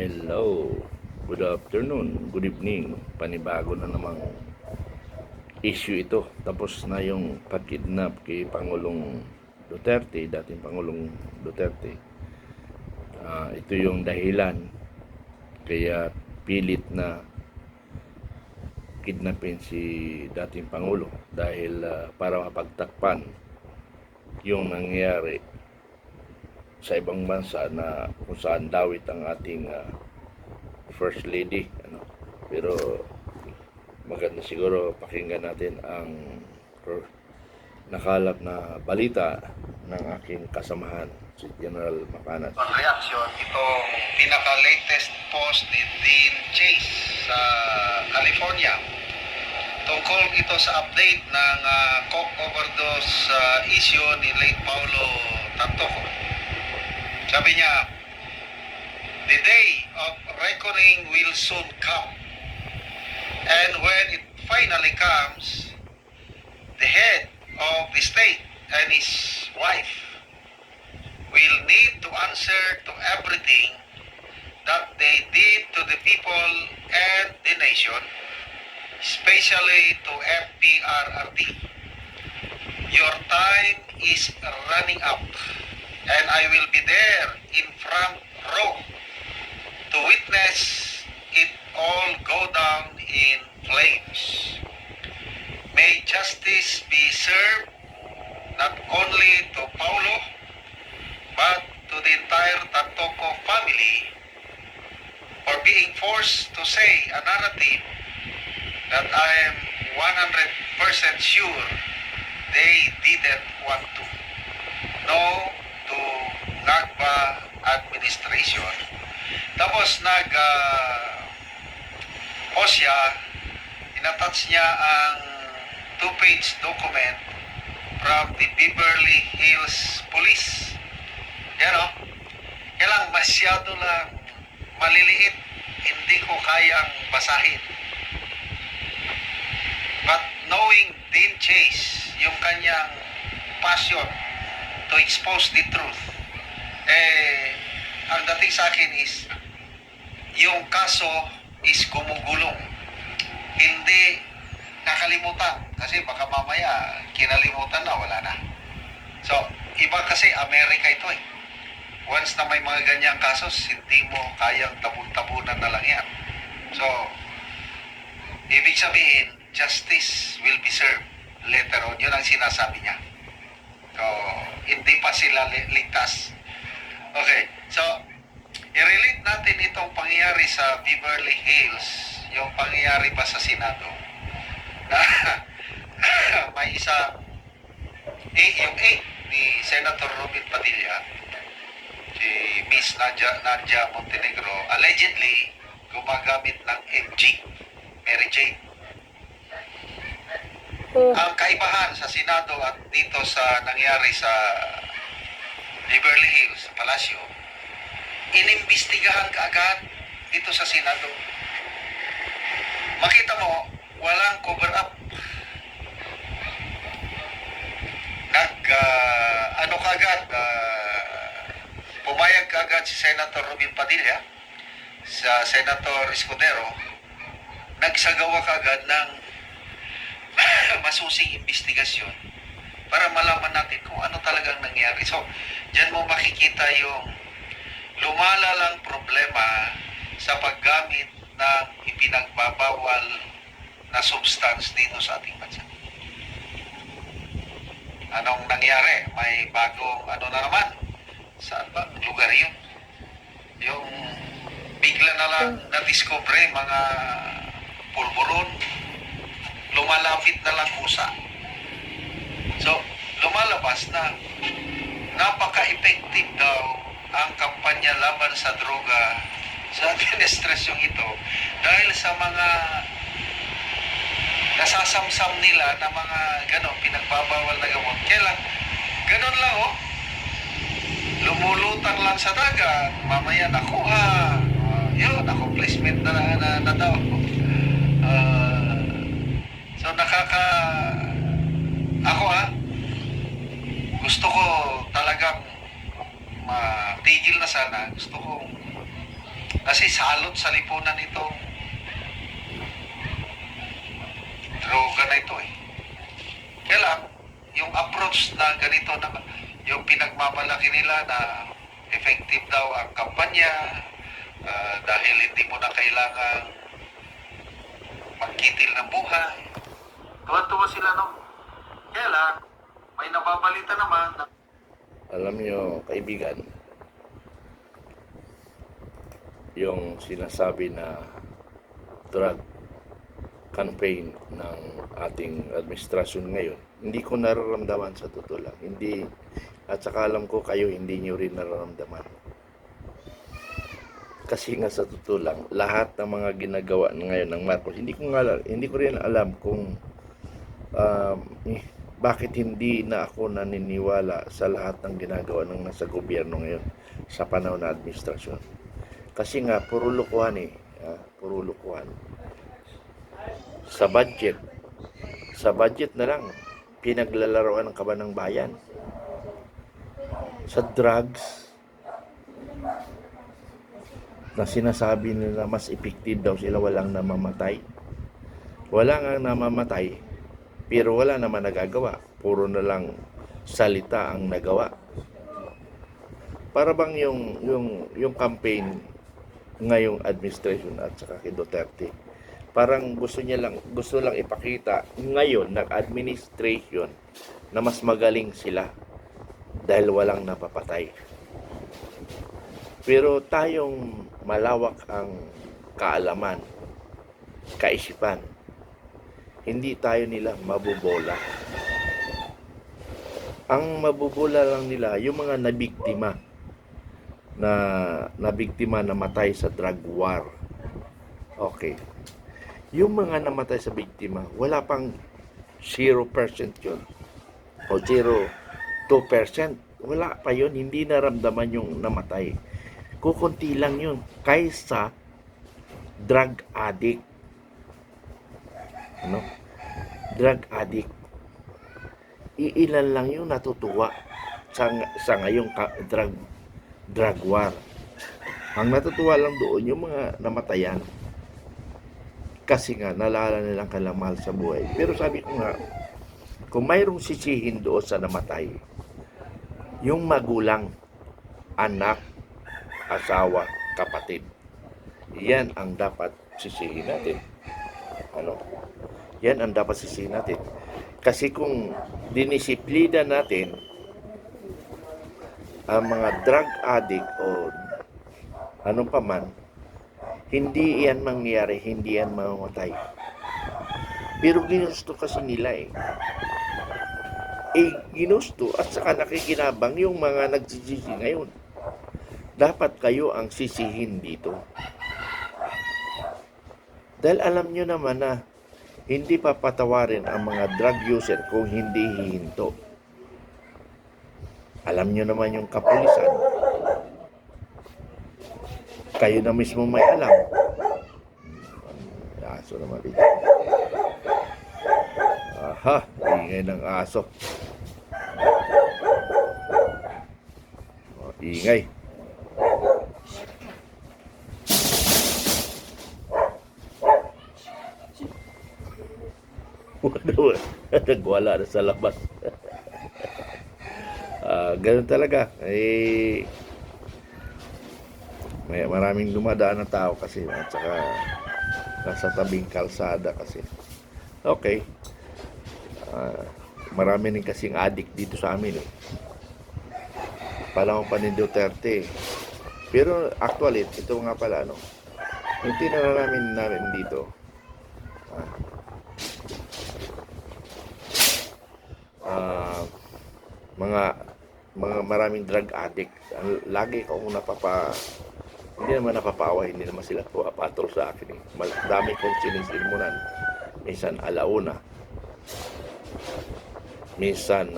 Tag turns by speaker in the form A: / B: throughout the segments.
A: Hello, good afternoon, good evening. Panibago na namang issue ito. Tapos na yung pag-kidnap kay Pangulong Duterte, dating Pangulong Duterte. Ito yung dahilan kaya pilit na kidnapin si dating Pangulo dahil para mapagtakpan yung nangyari sa ibang bansa na kung saan dawit ang ating First Lady. Pero maganda siguro pakinggan natin ang nakalap na balita ng aking kasamahan, si General Macanas.
B: Ang reaksyon, itong pinaka-latest post ni Dean Chase sa California. Tungkol ito sa update ng coke overdose issue ni late Paulo Tantoco. Sabi niya, the day of reckoning will soon come. And when it finally comes, the head of the state and his wife will need to answer to everything that they did to the people and the nation, especially to FPRRD. Your time is running up, and I will be there in front row to witness it all go down in flames. May justice be served not only to Paulo, but to the entire Tantoco family for being forced to say a narrative that I am 100% sure they didn't want to. No to NAGPA administration. Tapos post siya, inattach niya ang 2-page document from the Beverly Hills Police. Yan o. Kailang masyado lang maliliit. Hindi ko kayang basahin. But knowing Dean Chase, yung kanyang passion to expose the truth, ang dating sa akin is, yung kaso is gumugulong. Hindi nakalimutan. Kasi baka mamaya, kinalimutan na, wala na. So, iba kasi Amerika ito eh. Once na may mga ganyang kasos, hindi mo kayang tabun-tabunan na lang yan. So, ibig sabihin, justice will be served later on. Yun ang sinasabi niya. So, hindi pa sila ligtas. Okay, so, i-relate natin itong pangyayari sa Beverly Hills, yung pangyayari pa sa Senado. May isa, yung 8 ni Senator Robin Padilla, si Miss Nadia Montenegro, allegedly gumagamit ng MG, Mary Jane. Ang kaibahan sa Senado at dito sa nangyari sa Beverly Hills, sa Palasyo, inimbestigahan kaagad dito sa Senado. Makita mo, walang cover up. Pumayag kaagad si Senator Robin Padilla sa Senator Escudero, nagsagawa kaagad ng masusing investigasyon para malaman natin kung ano talagang nangyari. So, dyan mo makikita yung lumalalang problema sa paggamit ng ipinagbabawal na substance dito sa ating bansa. Anong nangyari? May bagong ano na naman? Saan ba? Lugar yun? Yung bigla na lang na-discover mga pulburon, lumalapit na lang kusa. So, lumalabas na napaka-effective daw ang kampanya laban sa droga sa administrasyong ito dahil sa mga nasasamsam nila na mga pinagbabawal na gamot. Kailan? Ganon lang lumulutang lang sa dagat, mamaya nakuha, yun, accomplishment na daw. So ako gusto ko talagang matigil na sana, gusto ko Kasi salot sa lipunan itong droga na ito eh. Kaya lang, yung approach na ganito na yung pinagmamalaki nila na effective daw ang kampanya dahil hindi mo na kailangan magkitil ng buhay. Tuwa-tuwa sila no. Kaya lang, may nababalita naman na
A: Alam nyo, kaibigan, yung sinasabi na drug campaign ng ating administrasyon ngayon, hindi ko nararamdaman sa totoo lang. Hindi, at saka alam ko kayo hindi nyo rin nararamdaman. Kasi nga sa totoo lang, lahat ng mga ginagawa ngayon ng Marcos, hindi ko rin alam kung bakit hindi na ako naniniwala sa lahat ng ginagawa ng nasa gobyerno ngayon sa panahon na administrasyon. Kasi nga, puro lukuhan puro lukuhan. Sa budget na lang, pinaglalaroan ng kaban ng bayan. Sa drugs, na sinasabi nila mas effective daw sila, walang namamatay. Wala nga namamatay, pero wala naman nagagawa. Puro na lang salita ang nagawa. Para bang yung campaign ngayong administration at saka kay Duterte, parang gusto lang ipakita ngayon ng administration na mas magaling sila dahil walang napapatay. Pero tayong malawak ang kaalaman, kaisipan, hindi tayo nila mabubola. Ang mabubola lang nila yung mga nabiktima na matay sa drug war. Okay. Yung mga namatay sa biktima, wala pang 0% yun. O 0.2%. Wala pa yun. Hindi naramdaman yung namatay. Kukunti lang yun kaysa drug addict. Ano? Drug addict. Iilan lang yung natutuwa sa ngayong drug war. Ang natutuwa lang doon yung mga namatayan. Kasi nga, nalala nilang kanilang mahal sa buhay. Pero sabi ko nga, kung mayroong sisihin doon sa namatay, yung magulang, anak, asawa, kapatid. Yan ang dapat sisihin natin. Ano? Yan ang dapat sisihin natin. Kasi kung dinisiplina natin ang mga drug addict o ano pa man, hindi yan mangyayari, hindi yan mamamatay. Pero ginusto kasi nila ginusto at saka nakikinabang yung mga nagsisisi ngayon. Dapat kayo ang sisihin dito. Dahil alam nyo naman na hindi papatawarin ang mga drug user kung hindi hihinto. Alam nyo naman yung kapulisan. Kayo na mismo may alam. Aso naman dito. Aha, ingay ng aso. Ingay. Nagwala na sa labas. Ganun talaga. May maraming dumadaan na tao kasi at saka nasa tabing kalsada kasi. Okay. Marami rin kasing addict dito sa amin Panahon pa ni Duterte. Pero actually, ito nga pala yung tinaramin namin dito. Mga maraming drug addict. Lagi akong hindi naman napapaawa, hindi naman sila pumapatol sa akin Dami kong sinisilmunan. Minsan alauna, minsan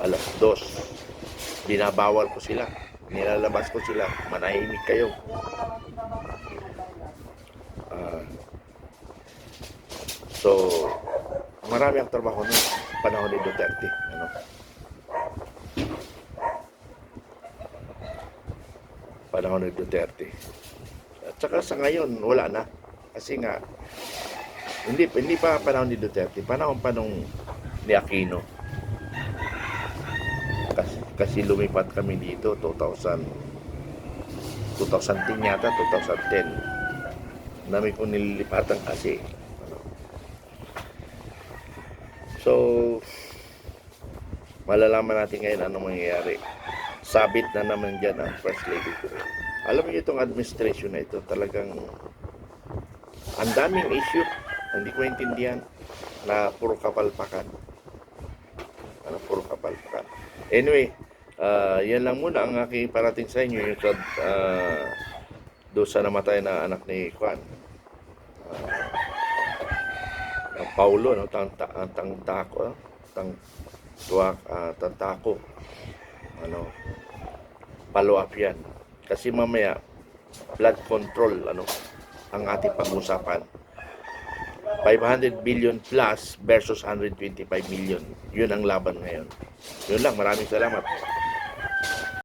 A: alas 2. Binabawal ko sila, nilalabas ko sila, manahimik kayo. So marami ang trabaho nun panahon ni Duterte. Panahon ni Duterte. Tsaka sa ngayon, wala na. Kasi nga, hindi pa panahon ni Duterte, panahon pa nung ni Aquino. Kasi lumipat kami dito 2010 yata, 2010. Namin kong nililipatan kasi. So, malalaman natin ngayon anong mangyayari. Sabit na naman dyan ang First Lady. Alam niyo itong administration na ito, talagang ang daming issue. Hindi ko maintindihan na puro kapalpakan. Puro kapalpakan. Anyway, yan lang muna ang aking parating sa inyo. Yung doon sa namatay na anak ni Juan. Paulo, no? Tangtako. Tantako. Follow up yan. Kasi mamaya, blood control, ang ating pag-usapan. 500 billion plus versus 125 million. Yun ang laban ngayon. Yun lang, maraming salamat.